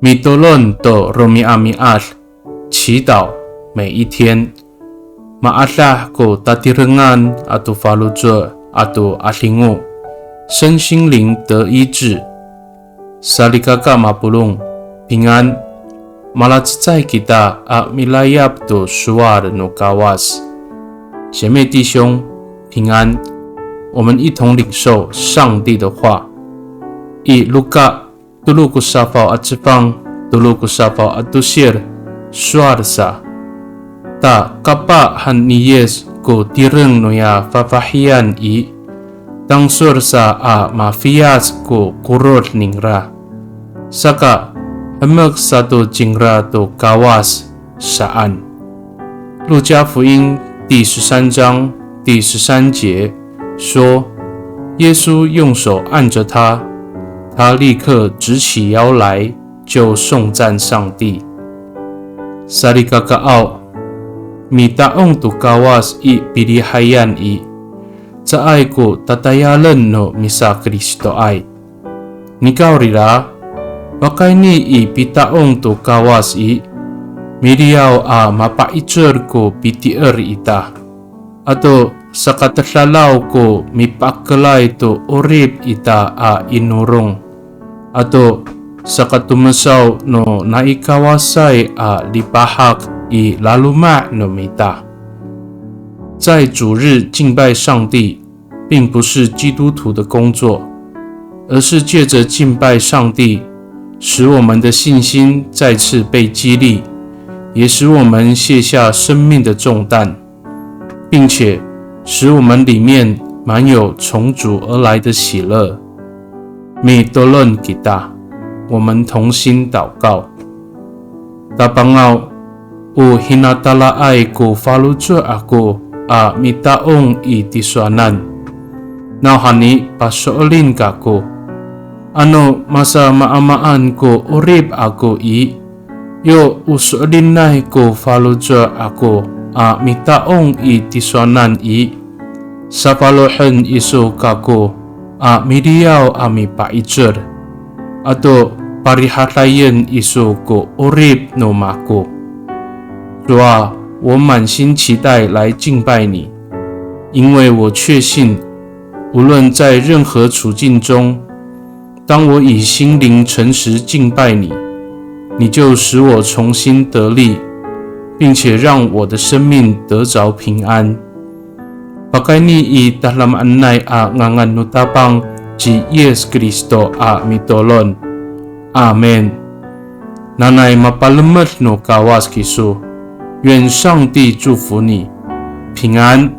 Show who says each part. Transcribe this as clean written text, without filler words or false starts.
Speaker 1: 米多伦多罗米阿米阿，祈祷每一天。Maatlah ko tatirengan atau falujo atau ahlingu，身心灵得医治。Salikaka mapulung平安。Malacai kita milayap do suar no kawas，姐妹弟兄平安。我们一同领受上帝的话。I luka dulu ku safau atjepang dulu ku safau atusir suarsa。Ta kapa han niyes ko tireng noya fafahian I tang sursa mafias ko kurot ningra saka hemek satu jingra to kawas saan。路加福音第13章第13节说，耶稣用手按着他，他立刻直起腰来，就颂赞上帝。Salikaka au mitaong tu kawas I pilihayan I caay ko tatayalan no misa Kristo ay nikaw rira wakay ni I pitaong tu kawas I miriyaw mapaitur ko pitier ita ato sa katatlalaw ko mipaakalay to orib ita inurong ato sa katumasaw no naikawasay lipahak I laluma no mita。在主日敬拜上帝，并不是基督徒的工作，而是借着敬拜上帝，使我们的信心再次被激励，也使我们卸下生命的重担，并且使我们里面满有从主而来的喜乐。Mi tolong kita，我们同心祷告。Tapangau hinatalaay ko falujo ako mitaong itiswanan. Nauhani pasoolin kako. Ano masa maamaan ko urib ako yo usoolin nai ko falujo ako mitaong itiswanan sa palohen iso kako midiyaw ami paijur ato parihatayen iso ko urib no mako。主啊，我满心期待来敬拜你，因为我确信，无论在任何处境中，当我以心灵诚实敬拜你，你就使我重新得力，并且让我的生命得着平安。Pakai ni I dalam anay ngangan nutapang ji Yesus Kristo mitolon. Amen. Nanay mapalemet no kawas kisu。愿上帝祝福你，平安。